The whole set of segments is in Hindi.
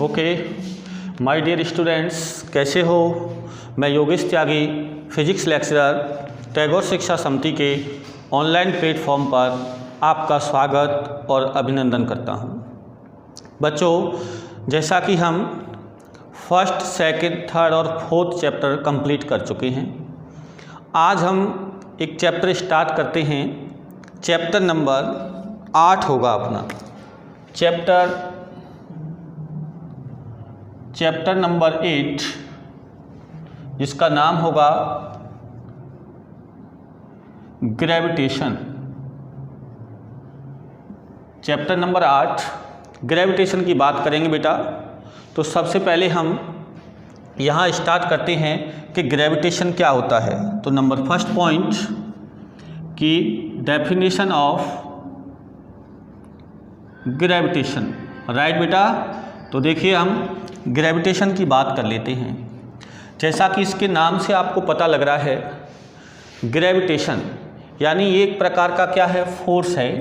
ओके माय डियर स्टूडेंट्स, कैसे हो। मैं योगेश त्यागी, फिजिक्स लेक्चरर, टैगोर शिक्षा समिति के ऑनलाइन प्लेटफॉर्म पर आपका स्वागत और अभिनंदन करता हूं। बच्चों, जैसा कि हम फर्स्ट, सेकंड, थर्ड और फोर्थ चैप्टर कंप्लीट कर चुके हैं, आज हम एक चैप्टर स्टार्ट करते हैं। चैप्टर नंबर 8 होगा अपना। चैप्टर नंबर 8, जिसका नाम होगा ग्रेविटेशन। चैप्टर नंबर 8 ग्रेविटेशन की बात करेंगे बेटा। तो सबसे पहले हम यहाँ स्टार्ट करते हैं कि ग्रेविटेशन क्या होता है। तो नंबर फर्स्ट पॉइंट की डेफिनेशन ऑफ ग्रेविटेशन, राइट बेटा। तो देखिए हम ग्रेविटेशन की बात कर लेते हैं। जैसा कि इसके नाम से आपको पता लग रहा है, ग्रेविटेशन यानी एक प्रकार का क्या है, फोर्स है।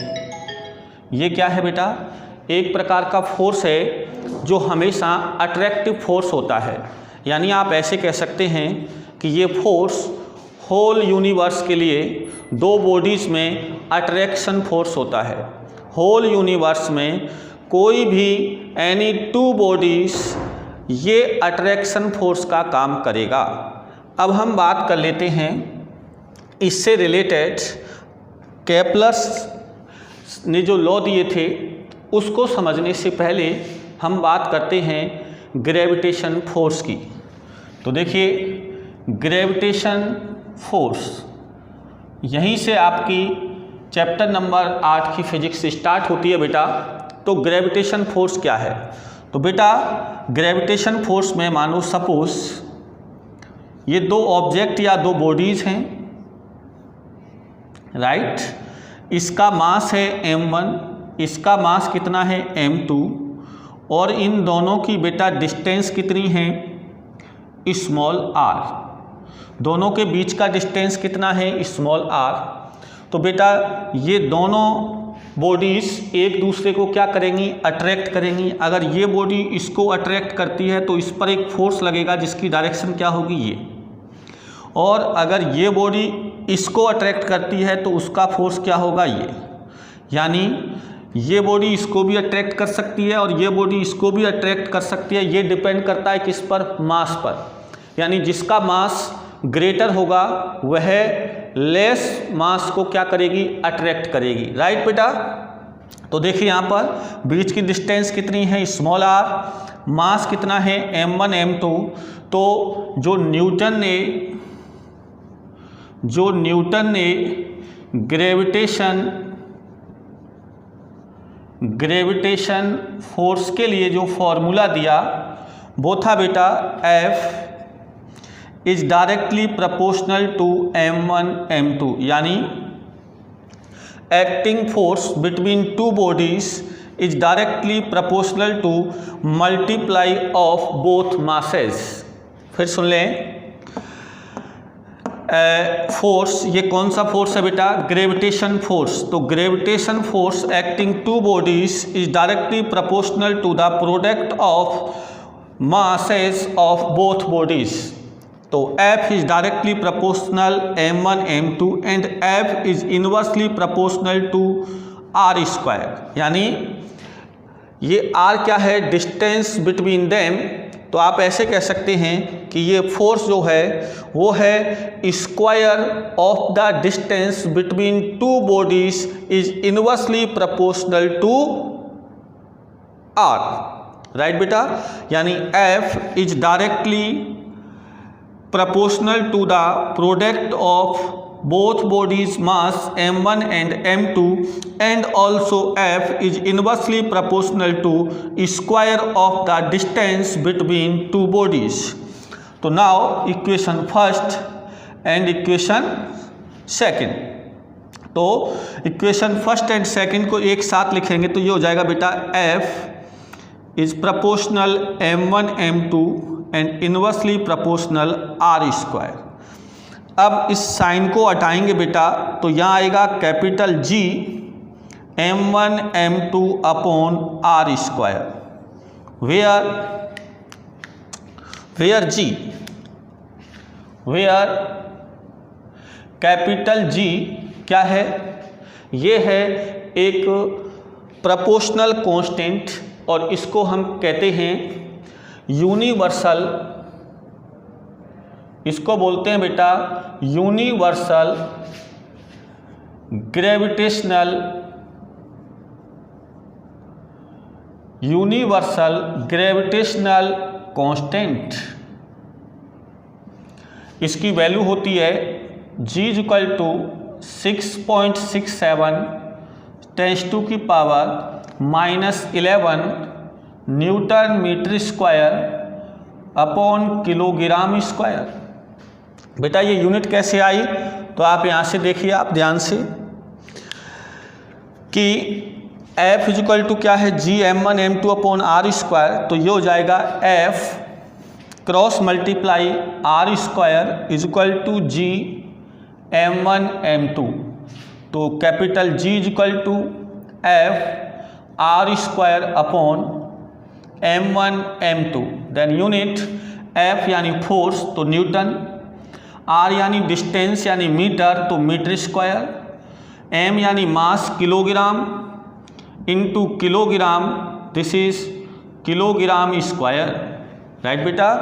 ये क्या है बेटा, एक प्रकार का फोर्स है जो हमेशा अट्रैक्टिव फोर्स होता है। यानी आप ऐसे कह सकते हैं कि ये फोर्स होल यूनिवर्स के लिए दो बॉडीज़ में अट्रैक्शन फोर्स होता है। होल यूनिवर्स में कोई भी एनी टू बॉडीज़ ये अट्रैक्शन फोर्स का काम करेगा। अब हम बात कर लेते हैं इससे रिलेटेड केपलर्स ने जो लॉ दिए थे उसको समझने से पहले हम बात करते हैं ग्रेविटेशन फोर्स की। तो देखिए ग्रेविटेशन फोर्स, यहीं से आपकी चैप्टर नंबर 8 की फिजिक्स स्टार्ट होती है बेटा। तो ग्रेविटेशन फोर्स क्या है। तो बेटा ग्रेविटेशन फोर्स में मानो सपोज ये दो ऑब्जेक्ट या दो बॉडीज़ हैं, राइट। इसका मास है m1, इसका मास कितना है m2, और इन दोनों की बेटा डिस्टेंस कितनी है, स्मॉल r। दोनों के बीच का डिस्टेंस कितना है, स्मॉल r। तो बेटा ये दोनों बॉडीज़ एक दूसरे को क्या करेंगी, अट्रैक्ट करेंगी। अगर ये बॉडी इसको अट्रैक्ट करती है तो इस पर एक फोर्स लगेगा जिसकी डायरेक्शन क्या होगी, ये। और अगर ये बॉडी इसको अट्रैक्ट करती है तो उसका फोर्स क्या होगा, ये। यानी ये बॉडी इसको भी अट्रैक्ट कर सकती है और ये बॉडी इसको भी अट्रैक्ट कर सकती है। ये डिपेंड करता है किस पर, मास पर। यानी जिसका मास ग्रेटर होगा वह लेस मास को क्या करेगी, अट्रैक्ट करेगी, राइट बेटा। तो देखिए यहाँ पर बीच की डिस्टेंस कितनी है, स्मॉल r, मास कितना है m1 m2। तो जो न्यूटन ने ग्रेविटेशन फोर्स के लिए जो फॉर्मूला दिया वो था बेटा F is directly proportional to m1 m2। यानी acting force between two bodies is directly proportional to multiply of both masses. फिर सुन लें, फोर्स, ये कौन सा फोर्स है बेटा, ग्रेविटेशन फोर्स। तो gravitation force acting two bodies is directly proportional to the product of masses of both bodies. तो F is directly proportional m1 m2 and F is inversely proportional to r square। यानी ये r क्या है, डिस्टेंस बिटवीन देम। तो आप ऐसे कह सकते हैं कि ये फोर्स जो है वो है square of the distance between two bodies is inversely proportional to r, right बेटा। यानी F इज डायरेक्टली proportional to the product of both bodies mass m1 and m2 and also F is inversely proportional to square of the distance between two bodies। तो now equation first and equation second। तो equation first and second को एक साथ लिखेंगे तो ये हो जाएगा बेटा F is proportional m1 m2 and inversely proportional r square। अब इस साइन को हटाएंगे बेटा तो यहाँ आएगा capital G m1 m2 upon r square, where capital G क्या है, ये है एक प्रोपोर्शनल कांस्टेंट और इसको हम कहते हैं यूनिवर्सल, इसको बोलते हैं बेटा यूनिवर्सल ग्रेविटेशनल कांस्टेंट। इसकी वैल्यू होती है G equal to 6.67 ×10⁻⁻11 newton metre square upon kilogram square. बेटा ये यूनिट कैसे आई, तो आप यहाँ से देखिए, आप ध्यान से कि F इक्वल टू क्या है G m1 m2 upon r square, तो ये हो जाएगा F cross multiply r square is equal to G m1 m2, तो capital G equal to F r square upon m1 m2, then unit F यानी फोर्स तो न्यूटन, R यानी डिस्टेंस यानी मीटर तो मीटर स्क्वायर, M यानी mass kilogram into kilogram, this is kilogram square, right बेटा।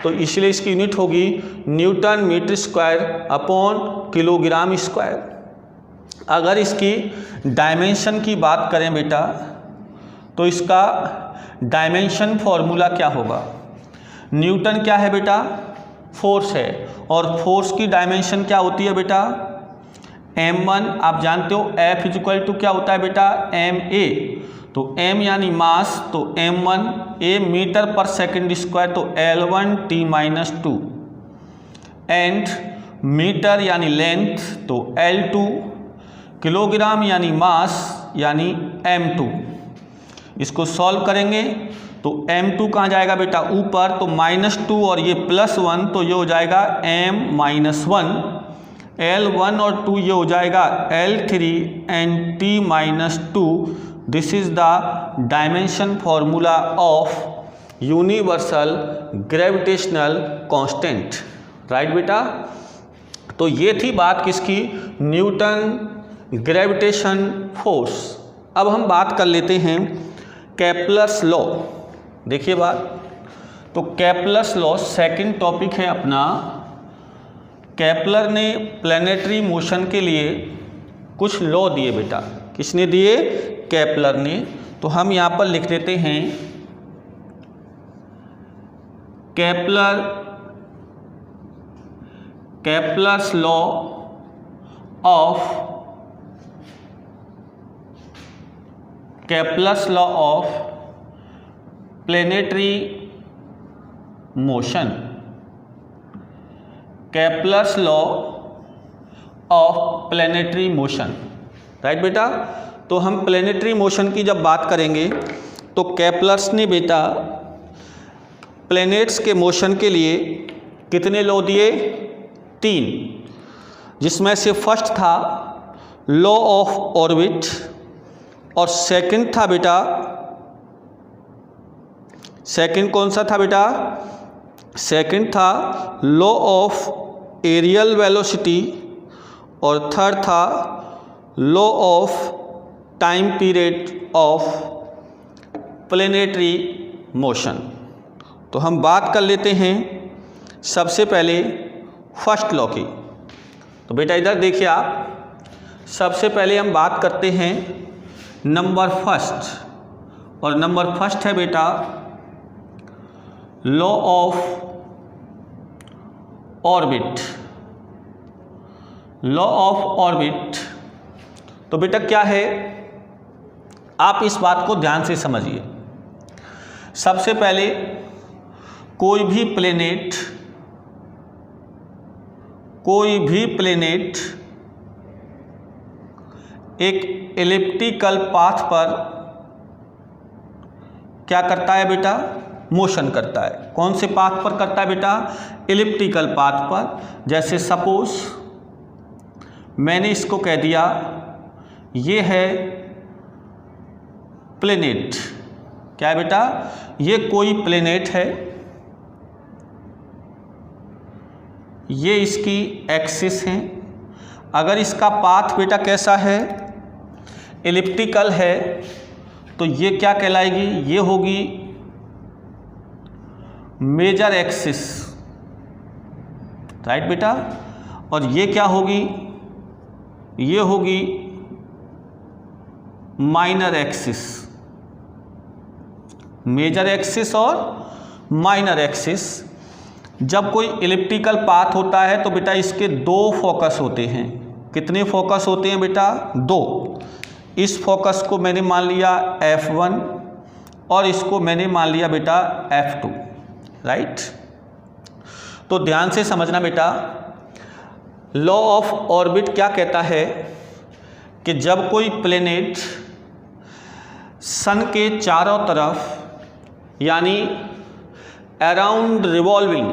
तो इसलिए इसकी यूनिट होगी newton metre square upon kilogram square. अगर इसकी डायमेंशन की बात करें बेटा तो इसका डायमेंशन फॉर्मूला क्या होगा, न्यूटन क्या है बेटा, फोर्स है, और फोर्स की डायमेंशन क्या होती है बेटा m1, आप जानते हो F इज इक्वल टू क्या होता है बेटा ma, तो m यानी मास तो m1, a मीटर पर सेकंड स्क्वायर तो L1t-2, एंड मीटर यानी लेंथ तो L2, किलोग्राम यानी मास यानी m2। इसको सॉल्व करेंगे तो m2 कहाँ जाएगा बेटा ऊपर, तो -2 और ये +1 तो ये हो जाएगा m-1, L1 और 2 ये हो जाएगा L3 and t-2। This is the dimension formula of universal gravitational constant, right बेटा। तो ये थी बात किसकी, न्यूटन ग्रेविटेशन फोर्स। अब हम बात कर लेते हैं केप्लर्स लॉ। देखिए बात, तो केप्लर्स लॉ सेकंड टॉपिक है अपना। केप्लर ने प्लैनेटरी मोशन के लिए कुछ लॉ दिए बेटा, किसने दिए, केप्लर ने। तो हम यहाँ पर लिख देते हैं Kepler's law of planetary motion, Kepler's law of planetary motion, right बेटा। तो हम प्लैनेटरी मोशन की जब बात करेंगे तो केप्लर्स ने बेटा प्लैनेट्स के मोशन के लिए कितने लॉ दिए, 3, जिसमें से फर्स्ट था लॉ ऑफ ऑर्बिट और सेकंड था बेटा, सेकंड कौन सा था बेटा, सेकंड था लॉ ऑफ एरियल वेलोसिटी और थर्ड था law of time period of planetary motion. तो हम बात कर लेते हैं सबसे पहले फर्स्ट लॉ की। तो बेटा इधर देखिए आप, सबसे पहले हम बात करते हैं नंबर फर्स्ट, और नंबर फर्स्ट है बेटा law of orbit, law of orbit. तो बेटा क्या है, आप इस बात को ध्यान से समझिए। सबसे पहले कोई भी प्लेनेट एक एलिप्टिकल पाथ पर क्या करता है बेटा, मोशन करता है। कौन से पाथ पर करता है बेटा? इलिप्टिकल पाथ पर। जैसे सपोज मैंने इसको कह दिया ये है प्लेनेट। क्या है बेटा? ये कोई प्लेनेट है, ये इसकी एक्सिस है। अगर इसका पाथ बेटा कैसा है? इलिप्टिकल है, तो ये क्या कहलाएगी? ये होगी मेजर एक्सिस, राइट बेटा। और ये क्या होगी? ये होगी माइनर एक्सिस। मेजर एक्सिस और माइनर एक्सिस। जब कोई इलिप्टिकल पाथ होता है तो बेटा इसके दो फोकस होते हैं। कितने फोकस होते हैं बेटा? दो। इस फोकस को मैंने मान लिया F1 और इसको मैंने मान लिया बेटा F2, राइट। तो ध्यान से समझना बेटा, लॉ ऑफ ऑर्बिट क्या कहता है कि जब कोई प्लेनेट सन के चारों तरफ यानी अराउंड रिवॉल्विंग,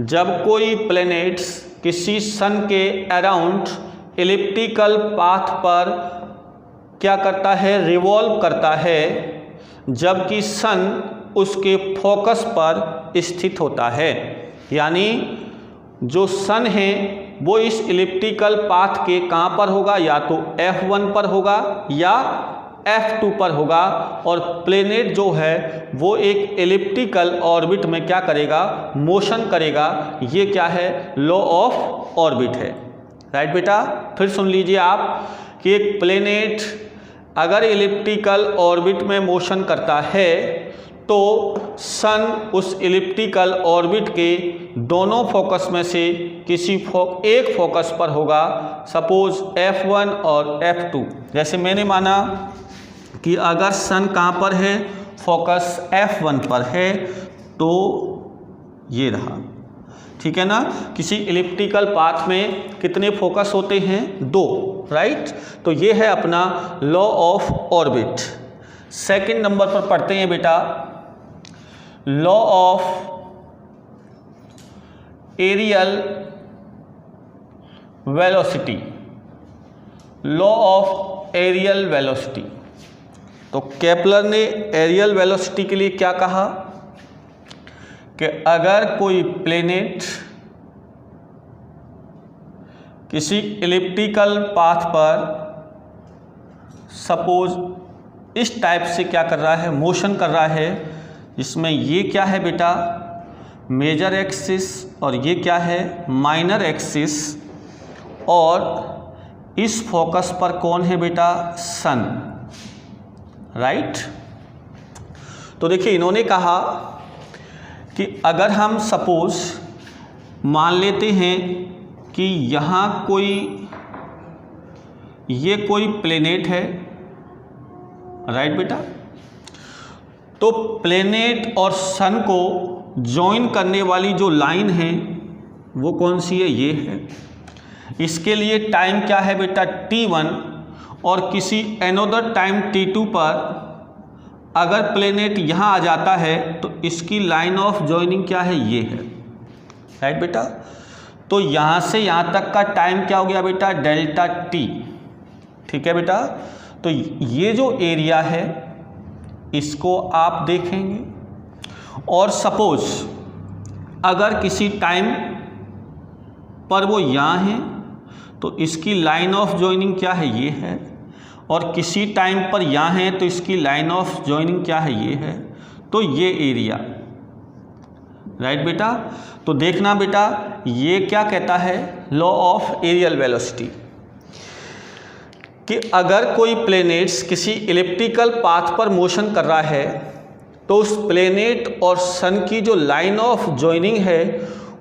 जब कोई प्लेनेट्स किसी सन के अराउंड इलिप्टिकल पाथ पर क्या करता है? रिवॉल्व करता है, जबकि सन उसके फोकस पर स्थित होता है। यानी जो सन है वो इस इलिप्टिकल पाथ के कहाँ पर होगा? या तो F1 पर होगा या F2 पर होगा। और प्लेनेट जो है वो एक इलिप्टिकल ऑर्बिट में क्या करेगा? मोशन करेगा। ये क्या है? लॉ ऑफ ऑर्बिट है, राइट बेटा। फिर सुन लीजिए आप कि एक प्लेनेट अगर इलिप्टिकल ऑर्बिट में मोशन करता है तो सन उस इलिप्टिकल ऑर्बिट के दोनों फोकस में से किसी एक फोकस पर होगा। सपोज F1 और F2। जैसे मैंने माना कि अगर सन कहाँ पर है? फोकस F1 पर है, तो ये रहा, ठीक है ना। किसी इलिप्टिकल पाथ में कितने फोकस होते हैं? दो, राइट। तो ये है अपना law of orbit. Second number पर पढ़ते हैं बेटा law of areal velocity. Law of areal velocity. तो केपलर ने एरियल वेलोसिटी के लिए क्या कहा कि अगर कोई प्लेनेट किसी इलिप्टिकल पाथ पर सपोज इस टाइप से क्या कर रहा है? मोशन कर रहा है, जिसमें ये क्या है बेटा? मेजर एक्सिस, और ये क्या है? Minor axis. और इस फोकस पर कौन है बेटा? सन, राइट। तो देखिए इन्होंने कहा कि अगर हम सपोज मान लेते हैं कि यहाँ ये कोई प्लेनेट है, राइट बेटा। तो प्लेनेट और सन को जॉइन करने वाली जो लाइन है वो कौन सी है? ये है। इसके लिए टाइम क्या है बेटा? T1। और किसी एनोदर टाइम T2 पर अगर प्लेनेट यहाँ आ जाता है तो इसकी लाइन ऑफ जॉइनिंग क्या है? ये है, राइट बेटा। तो यहाँ से यहाँ तक का टाइम क्या हो गया बेटा? डेल्टा T, ठीक है बेटा। तो ये जो एरिया है इसको आप देखेंगे, और सपोज अगर किसी टाइम पर वो यहाँ है तो इसकी लाइन ऑफ जॉइनिंग क्या है? ये है। और किसी टाइम पर यहाँ है तो इसकी लाइन ऑफ जॉइनिंग क्या है? ये है। तो ये एरिया, राइट बेटा। तो देखना बेटा ये क्या कहता है? लॉ ऑफ एरियल वेलोसिटी, कि अगर कोई प्लेनेट्स किसी इलिप्टिकल पाथ पर मोशन कर रहा है तो उस प्लेनेट और सन की जो लाइन ऑफ जॉइनिंग है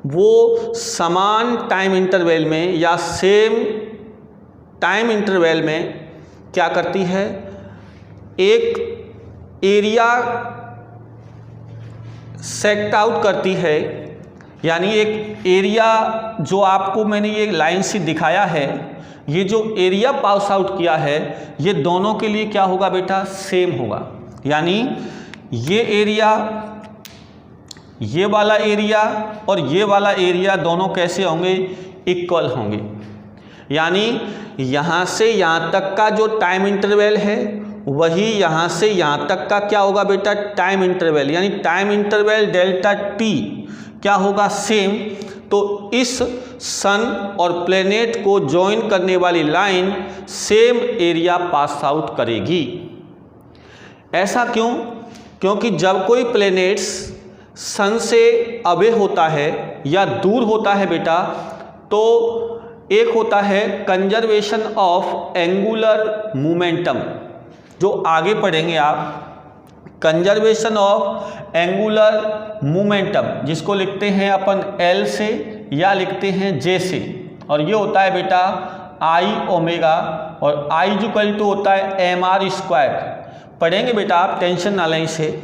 वो समान टाइम इंटरवल में या सेम टाइम इंटरवल में क्या करती है? एक एरिया सेट आउट करती है। यानी एक एरिया जो आपको मैंने ये लाइन से दिखाया है, ये जो एरिया पास आउट किया है ये दोनों के लिए क्या होगा बेटा? सेम होगा। यानी ये एरिया ये वाला एरिया और ये वाला एरिया दोनों कैसे होंगे, इक्वल होंगे। यानी यहाँ से यहाँ तक का जो टाइम इंटरवल है वही यहाँ से यहाँ तक का क्या होगा बेटा, टाइम इंटरवल, यानी टाइम इंटरवल डेल्टा टी क्या होगा, सेम। तो इस सन और प्लेनेट को ज्वाइन करने वाली line same area pass out करेगी। ऐसा क्यों? क्योंकि जब कोई प्लेनेट्स सन से अवे होता है या दूर होता है बेटा, तो एक होता है कंजर्वेशन ऑफ एंगुलर मोमेंटम, जो आगे पढ़ेंगे आप, कंजर्वेशन ऑफ एंगुलर मोमेंटम, जिसको लिखते हैं अपन L से या लिखते हैं J से, और ये होता है बेटा I ओमेगा, और I इक्वल टू होता है mr स्क्वायर। पढ़ेंगे बेटा आप, टेंशन ना लें इसे।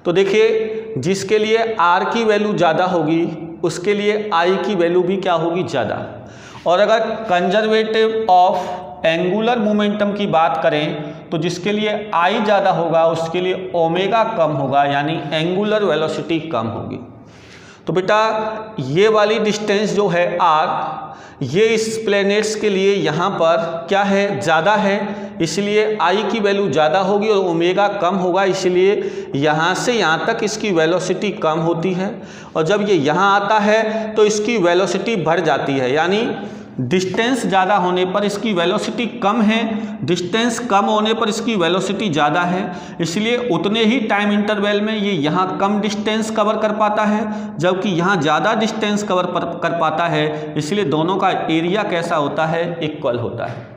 तो देखिए, जिसके लिए R की वैल्यू ज़्यादा होगी उसके लिए I की वैल्यू भी क्या होगी, ज़्यादा। और अगर कंजर्वेटिव ऑफ एंगुलर मोमेंटम की बात करें तो जिसके लिए I ज़्यादा होगा उसके लिए ओमेगा कम होगा, यानी एंगुलर वेलोसिटी कम होगी। तो बेटा ये वाली डिस्टेंस जो है R, ये इस प्लैनेट्स के लिए यहाँ पर क्या है, ज़्यादा है, इसलिए I की वैल्यू ज़्यादा होगी और ओमेगा कम होगा, इसलिए यहाँ से यहाँ तक इसकी वेलोसिटी कम होती है। और जब ये यहाँ आता है तो इसकी वेलोसिटी बढ़ जाती है, यानी डिस्टेंस ज़्यादा होने पर इसकी वेलोसिटी कम है, डिस्टेंस कम होने पर इसकी वेलोसिटी ज़्यादा है, इसलिए उतने ही टाइम इंटरवल में ये यहाँ कम डिस्टेंस कवर कर पाता है जबकि यहाँ ज़्यादा डिस्टेंस कवर कर पाता है, इसलिए दोनों का एरिया कैसा होता है, इक्वल होता है।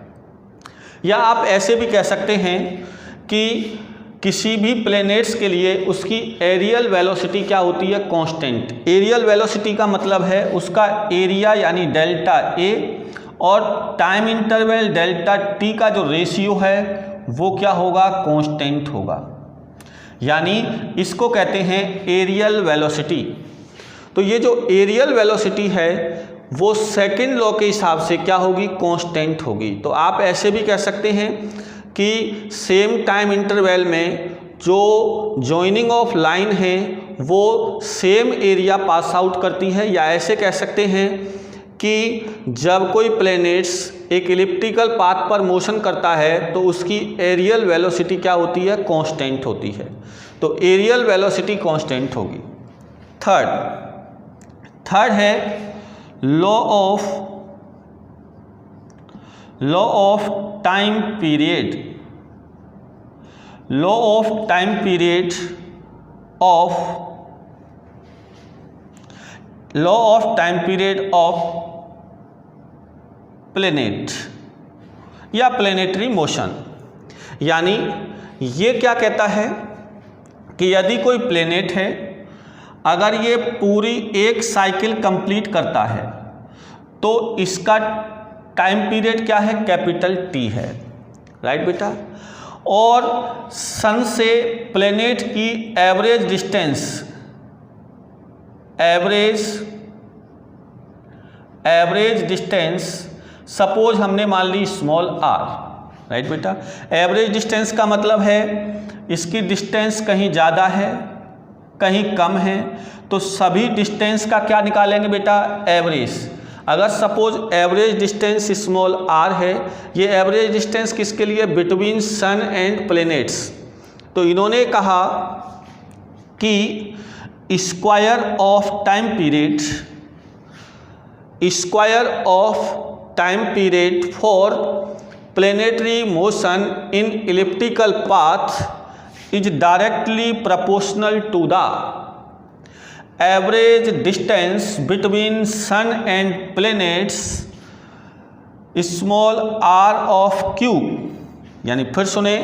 या आप ऐसे भी कह सकते हैं कि किसी भी प्लैनेट्स के लिए उसकी एरियल वेलोसिटी क्या होती है, कांस्टेंट। एरियल वेलोसिटी का मतलब है उसका एरिया यानी डेल्टा ए और टाइम इंटरवल डेल्टा टी का जो रेशियो है वो क्या होगा, कांस्टेंट होगा, यानी इसको कहते हैं एरियल वेलोसिटी। तो ये जो एरियल वेलोसिटी है वो सेकंड लॉ के हिसाब से क्या होगी, कांस्टेंट होगी। तो आप ऐसे भी कह सकते हैं कि सेम टाइम इंटरवल में जो जॉइनिंग ऑफ लाइन है वो सेम एरिया पास आउट करती है, या ऐसे कह सकते हैं कि जब कोई प्लैनेट्स एक इलिप्टिकल पाथ पर मोशन करता है तो उसकी एरियल वेलोसिटी क्या होती है, कांस्टेंट होती है। तो एरियल वेलोसिटी कांस्टेंट होगी। थर्ड है law of time period. Law of time period of planet या प्लैनेटरी मोशन। यानी ये क्या कहता है कि यदि कोई प्लैनेट है, अगर ये पूरी एक साइकिल कंप्लीट करता है तो इसका टाइम पीरियड क्या है, कैपिटल टी है, राइट बेटा। और सन से प्लैनेट की एवरेज डिस्टेंस सपोज हमने मान ली स्मॉल r, राइट बेटा। एवरेज डिस्टेंस का मतलब है इसकी डिस्टेंस कहीं ज़्यादा है कहीं कम है, तो सभी डिस्टेंस का क्या निकालेंगे बेटा, एवरेज। अगर suppose average distance small r है, ये एवरेज डिस्टेंस किसके लिए, बिटवीन सन एंड प्लैनेट्स। तो इन्होंने कहा कि square of time period for planetary motion in elliptical path is directly proportional to the average distance between sun and planets small r of q। यानी फिर सुने,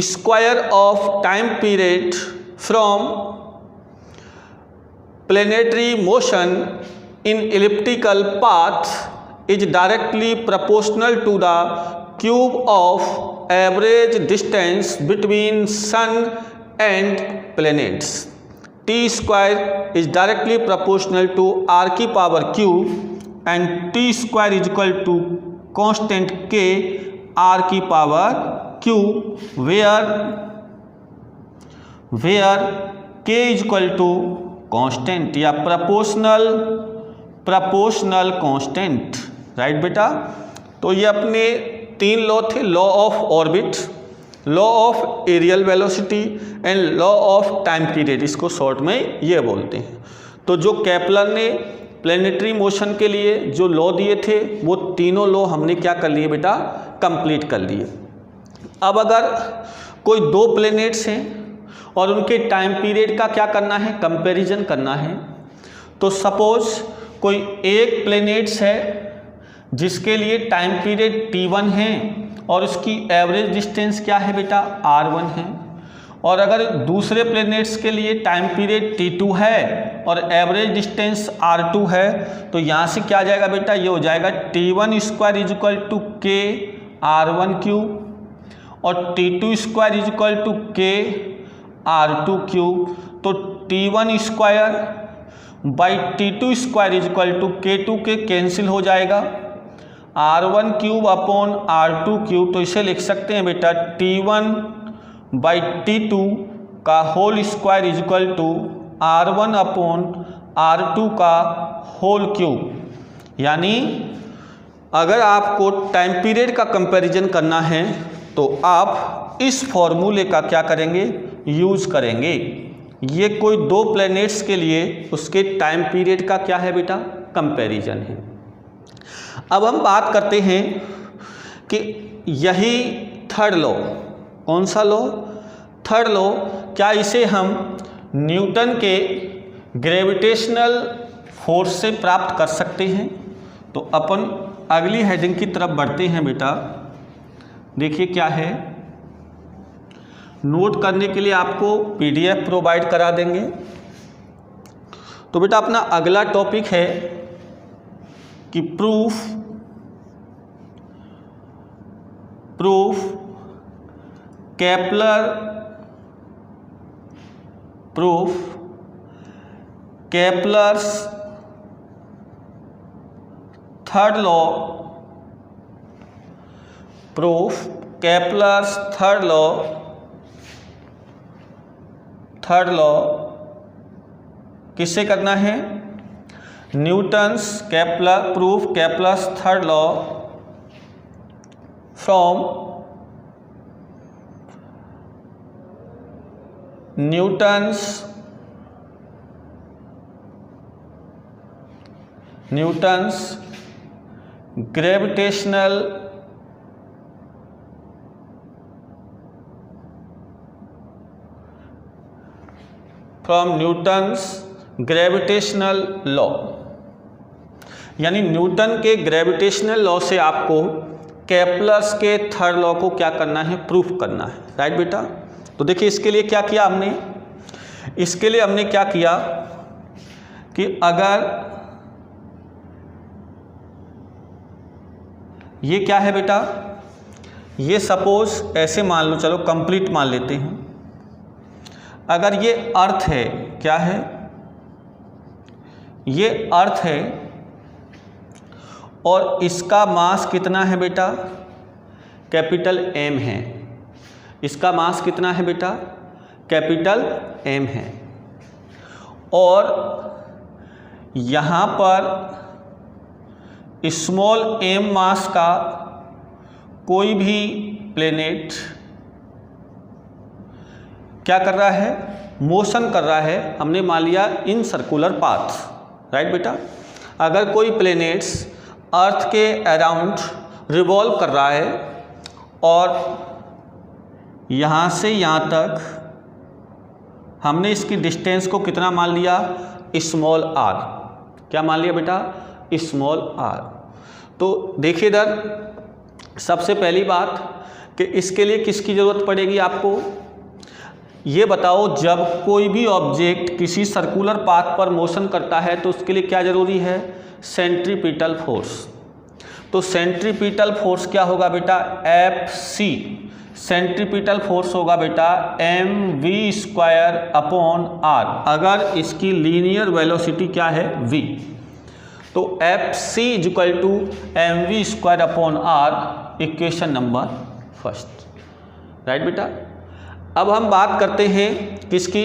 square of time period from planetary motion in elliptical path is directly proportional to the cube of average distance between sun and planets. t square is directly proportional to r की power q and t square is equal to constant k r की पावर q, where k के इज इक्वल टू कांस्टेंट या प्रपोर्शनल कांस्टेंट, राइट बेटा। तो ये अपने 3 लॉ थे, law of orbit, law of areal velocity and law of time period, इसको शॉर्ट में ये बोलते हैं। तो जो केपलर ने प्लेनेटरी मोशन के लिए जो लॉ दिए थे वो तीनों लॉ हमने क्या कर लिए बेटा, कंप्लीट कर लिए। अब अगर कोई 2 प्लेनेट्स हैं और उनके टाइम पीरियड का क्या करना है, कंपैरिजन करना है। तो सपोज कोई एक प्लेनेट्स है जिसके लिए टाइम पीरियड T1 है और उसकी एवरेज डिस्टेंस क्या है बेटा, R1 है। और अगर दूसरे प्लेनेट्स के लिए टाइम पीरियड T2 है और एवरेज डिस्टेंस R2 है, तो यहाँ से क्या आ जाएगा बेटा, ये हो जाएगा T1 square is equal to के R1 क्यूब और T2 square is equal to के R2 क्यूब। तो T1 square by T2 square is equal to K2 के कैंसिल हो जाएगा, R1 cube upon R2 cube. तो इसे लिख सकते हैं बेटा T1 बाई T2 का whole square is equal to R1 upon R2 का होल क्यूब। यानी अगर आपको टाइम पीरियड का कंपैरिजन करना है तो आप इस फॉर्मूले का क्या करेंगे, यूज करेंगे। ये कोई 2 प्लैनेट्स के लिए उसके टाइम पीरियड का क्या है बेटा, कंपैरिजन है। अब हम बात करते हैं कि यही थर्ड लॉ, कौन सा लॉ, थर्ड लॉ, क्या इसे हम न्यूटन के ग्रेविटेशनल फोर्स से प्राप्त कर सकते हैं। तो अपन अगली हेडिंग की तरफ बढ़ते हैं बेटा। देखिए क्या है, नोट करने के लिए आपको PDF प्रोवाइड करा देंगे। तो बेटा अपना अगला टॉपिक है कि proof Kepler's third law, proof Kepler's third law किससे करना है, Newton's proof Kepler's third law from Newton's gravitational law. यानी न्यूटन के ग्रेविटेशनल लॉ से आपको केपलर्स के थर्ड लॉ को क्या करना है, प्रूफ करना है, राइट बेटा। तो देखिए इसके लिए क्या किया हमने, इसके लिए हमने क्या किया कि अगर ये क्या है बेटा, ये सपोज ऐसे मान लो, चलो कंप्लीट मान लेते हैं। अगर ये अर्थ है, क्या है, ये अर्थ है और इसका मास कितना है बेटा, कैपिटल M है। इसका मास कितना है बेटा, कैपिटल M है। और यहाँ पर स्मॉल m मास का कोई भी प्लेनेट क्या कर रहा है, मोशन कर रहा है। हमने मान लिया इन सर्कुलर पाथ, राइट बेटा। अगर कोई प्लेनेट्स अर्थ के अराउंड रिवॉल्व कर रहा है और यहाँ से यहाँ तक हमने इसकी डिस्टेंस को कितना मान लिया, स्मॉल r। क्या मान लिया बेटा, स्मॉल r। तो देखिए इधर सबसे पहली बात कि इसके लिए किसकी ज़रूरत पड़ेगी आपको, ये बताओ। जब कोई भी ऑब्जेक्ट किसी सर्कुलर पाथ पर मोशन करता है तो उसके लिए क्या ज़रूरी है, सेंट्रीपिटल फोर्स। तो सेंट्रीपिटल फोर्स क्या होगा बेटा, Fc। सेंट्रीपिटल फोर्स होगा बेटा mv² अपॉन r, अगर इसकी लीनियर वेलोसिटी क्या है, v। तो Fc is equal to mv² upon r, equation number first, right बेटा। अब हम बात करते हैं किसकी,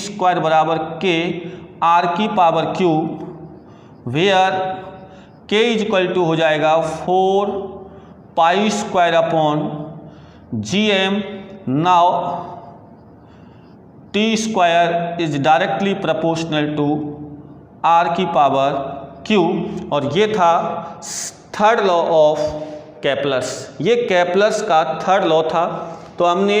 स्क्वायर बराबर के आर की power cube, where K is equal to हो जाएगा 4 pi square upon G M. Now T square is directly proportional to R की पावर क्यू। और ये था थर्ड लॉ ऑफ कैपलस, ये कैपलस का थर्ड लॉ था। तो हमने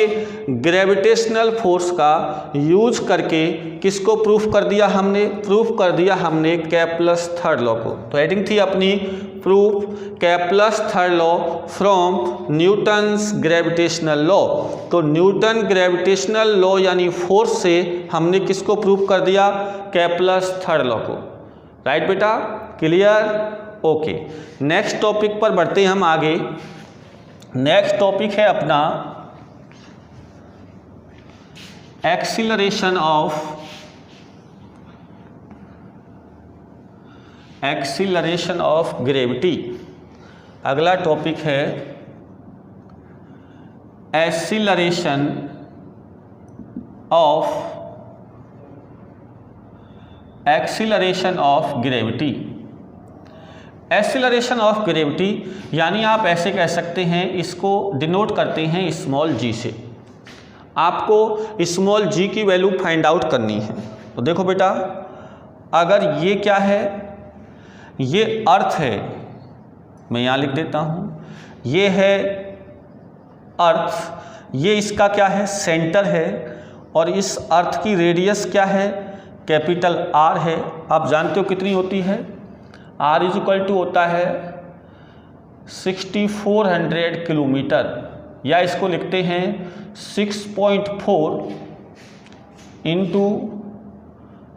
ग्रेविटेशनल फोर्स का यूज करके किसको प्रूफ कर दिया, हमने प्रूफ कर दिया हमने कैपलस थर्ड लॉ को। तो हेडिंग थी अपनी proof Kepler's third law from Newton's gravitational law. तो न्यूटन ग्रेविटेशनल लॉ यानी फोर्स से हमने किसको प्रूफ कर दिया, कैपलस थर्ड लॉ को। राइट बेटा, क्लियर, ओके। नेक्स्ट टॉपिक पर बढ़ते हैं हम आगे। नेक्स्ट टॉपिक है अपना एक्सीलरेशन ऑफ ग्रेविटी। अगला टॉपिक है acceleration of gravity. Acceleration of gravity यानी आप ऐसे कह सकते हैं, इसको डिनोट करते हैं स्मॉल जी से। आपको स्मॉल जी की वैल्यू फाइंड आउट करनी है। तो देखो बेटा, अगर ये क्या है, ये अर्थ है, मैं यहाँ लिख देता हूँ, ये है अर्थ, ये इसका क्या है, सेंटर है, और इस अर्थ की रेडियस क्या है, कैपिटल आर है। आप जानते हो कितनी होती है, आर इज इक्वल टू होता है 6400 किलोमीटर, या इसको लिखते हैं 6.4 इंटू,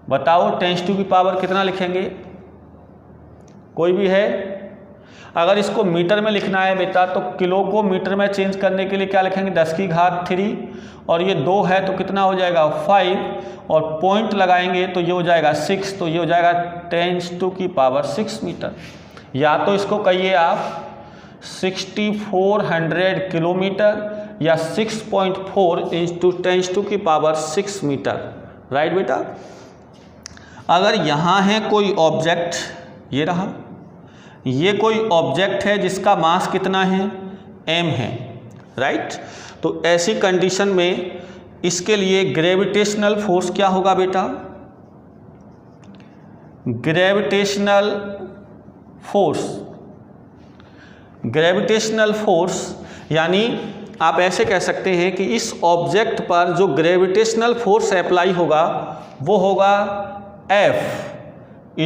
बताओ 10⁻⁴ कितना लिखेंगे, कोई भी है? अगर इसको मीटर में लिखना है बेटा तो किलो को मीटर में चेंज करने के लिए क्या लिखेंगे, 10⁻3, और ये 2 है तो कितना हो जाएगा 5, और पॉइंट लगाएंगे तो ये हो जाएगा 6, तो ये हो जाएगा 10⁻⁶ मीटर। या तो इसको कहिए आप 6400 किलोमीटर या 6.4 इंटू 10⁻⁶ मीटर, राइट बेटा। अगर यहाँ है कोई ऑब्जेक्ट, ये रहा, ये कोई ऑब्जेक्ट है जिसका मास कितना है, m है, राइट। तो ऐसी कंडीशन में इसके लिए ग्रेविटेशनल फोर्स क्या होगा बेटा, ग्रेविटेशनल फोर्स यानी आप ऐसे कह सकते हैं कि इस ऑब्जेक्ट पर जो ग्रेविटेशनल फोर्स अप्लाई होगा वो होगा F =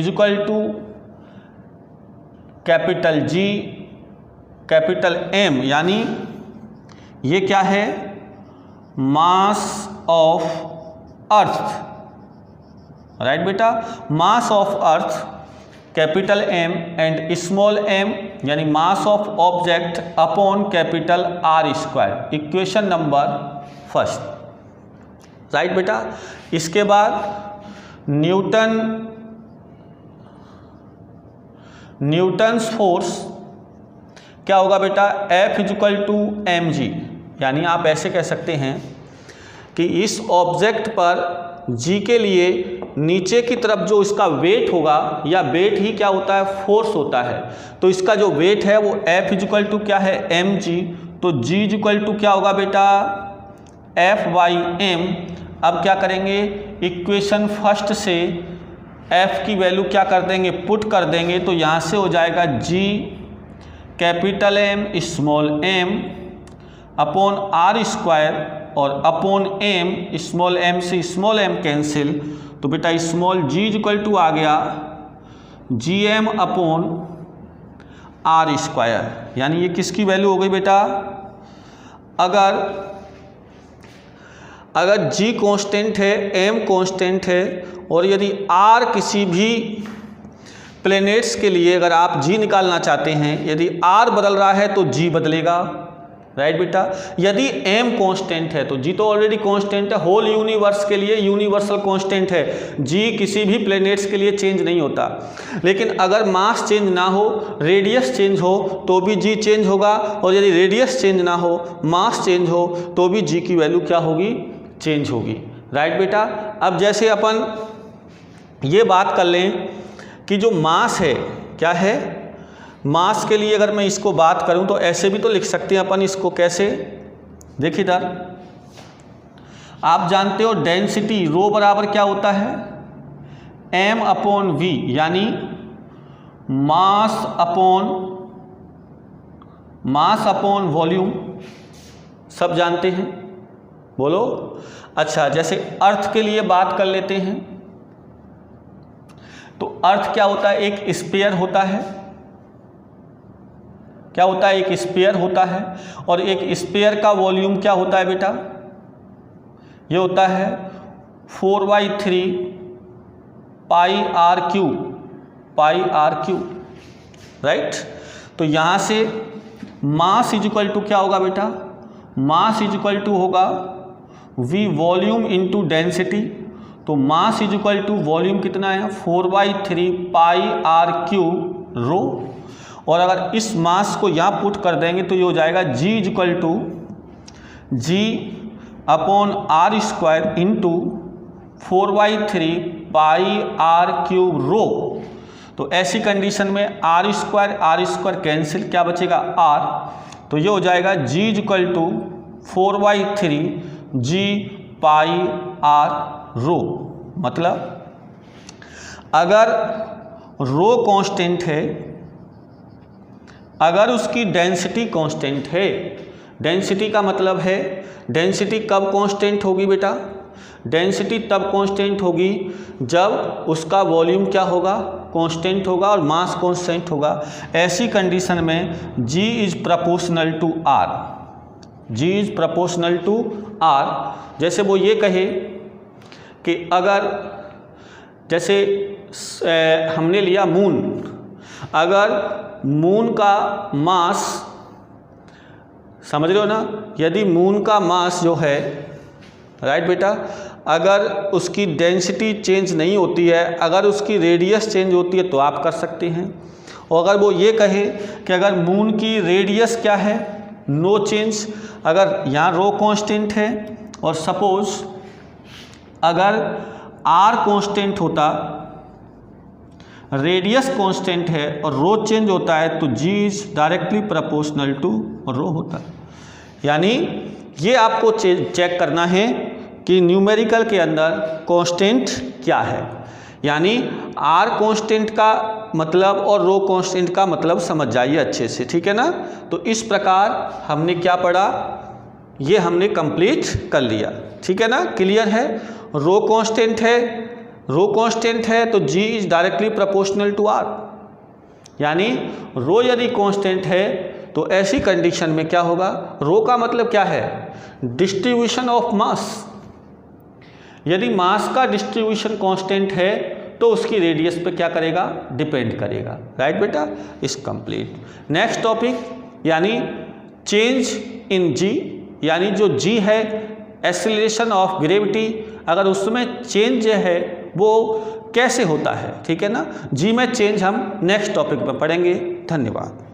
capital G capital M, यानी ये क्या है, मास ऑफ अर्थ, राइट बेटा। Mass of earth capital M and small m यानी mass of object upon capital R², equation number first, right बेटा। इसके बाद न्यूटन्स फोर्स क्या होगा बेटा, F = mg, यानी आप ऐसे कह सकते हैं कि इस ऑब्जेक्ट पर g के लिए नीचे की तरफ जो इसका वेट होगा, या वेट ही क्या होता है, फोर्स होता है, तो इसका जो वेट है वो F = क्या है, mg, तो g = क्या होगा बेटा, F/m। अब क्या करेंगे, इक्वेशन फर्स्ट से F की वैल्यू क्या कर देंगे, पुट कर देंगे, तो यहाँ से हो जाएगा G capital M small m upon R² और अपॉन m, स्मॉल m से स्मॉल m कैंसिल, तो बेटा स्मॉल g = आ गया Gm अपॉन R², यानी ये किसकी वैल्यू हो गई बेटा, अगर g कांस्टेंट है, m कांस्टेंट है, और यदि r किसी भी प्लैनेट्स के लिए अगर आप g निकालना चाहते हैं, यदि r बदल रहा है तो g बदलेगा, राइट बेटा। यदि m कांस्टेंट है तो g तो ऑलरेडी कांस्टेंट है, होल यूनिवर्स के लिए यूनिवर्सल कांस्टेंट है, g किसी भी प्लैनेट्स के लिए चेंज नहीं होता। लेकिन अगर मास चेंज ना हो, रेडियस चेंज हो तो भी g चेंज होगा, और यदि रेडियस चेंज ना हो, मास चेंज हो तो भी g की वैल्यू क्या होगी, चेंज होगी, राइट बेटा। अब जैसे अपन ये बात कर लें कि जो मास है, क्या है, मास के लिए अगर मैं इसको बात करूं तो ऐसे भी तो लिख सकते हैं अपन इसको, कैसे, देखिए इधर आप जानते हो डेंसिटी रो बराबर क्या होता है, m/v, यानी मास अपॉन वॉल्यूम, सब जानते हैं, बोलो। अच्छा, जैसे अर्थ के लिए बात कर लेते हैं, तो अर्थ क्या होता है, एक स्फीयर होता है, क्या होता है, एक स्फीयर होता है, और एक स्फीयर का वॉल्यूम क्या होता है बेटा, ये होता है 4/3 πr³, राइट। तो यहाँ से मास = क्या होगा बेटा, मास = होगा v वॉल्यूम इंटू डेंसिटी, तो मास = वॉल्यूम कितना है, 4/3 πr³ रो, और अगर इस मास को यहाँ पुट कर देंगे तो ये हो जाएगा g upon R² into 4/3 πr³ रो। तो ऐसी कंडीशन में R² कैंसिल, क्या बचेगा R, तो ये हो जाएगा g = 4/3 g πr रो। मतलब अगर रो कांस्टेंट है, अगर उसकी डेंसिटी कांस्टेंट है, डेंसिटी का मतलब है, डेंसिटी कब कांस्टेंट होगी बेटा, डेंसिटी तब कांस्टेंट होगी जब उसका वॉल्यूम क्या होगा, कांस्टेंट होगा और मास कांस्टेंट होगा। ऐसी कंडीशन में G is proportional to R, G is proportional to R। जैसे वो ये कहे कि अगर जैसे हमने लिया मून, अगर मून का मास, समझ रहे हो ना, यदि मून का मास जो है, राइट बेटा, अगर उसकी डेंसिटी चेंज नहीं होती है, अगर उसकी रेडियस चेंज होती है तो आप कर सकते हैं। और अगर वो ये कहे कि अगर मून की रेडियस क्या है, नो चेंज, अगर यहाँ रो कांस्टेंट है और सपोज अगर R कांस्टेंट होता, रेडियस कांस्टेंट है और रो चेंज होता है तो G is directly proportional to rho होता है। यानी ये आपको चेक करना है कि न्यूमेरिकल के अंदर कांस्टेंट क्या है, यानी R कांस्टेंट का मतलब और रो कांस्टेंट का मतलब समझ जाइए अच्छे से, ठीक है ना। तो इस प्रकार हमने क्या पढ़ा, ये हमने कंप्लीट कर लिया, ठीक है ना, क्लियर है। रो कांस्टेंट है, रो कांस्टेंट है तो G is directly proportional to R, यानी रो यदि कांस्टेंट है तो ऐसी कंडीशन में क्या होगा, रो का मतलब क्या है, डिस्ट्रीब्यूशन ऑफ मास। यदि मास का डिस्ट्रीब्यूशन कांस्टेंट है तो उसकी रेडियस पे क्या करेगा, डिपेंड करेगा, राइट बेटा। इस कंप्लीट। नेक्स्ट टॉपिक यानी चेंज इन G, यानी जो G है एक्सीलरेशन ऑफ ग्रेविटी, अगर उसमें चेंज है वो कैसे होता है, ठीक है ना। G में चेंज हम नेक्स्ट टॉपिक में पढ़ेंगे। धन्यवाद।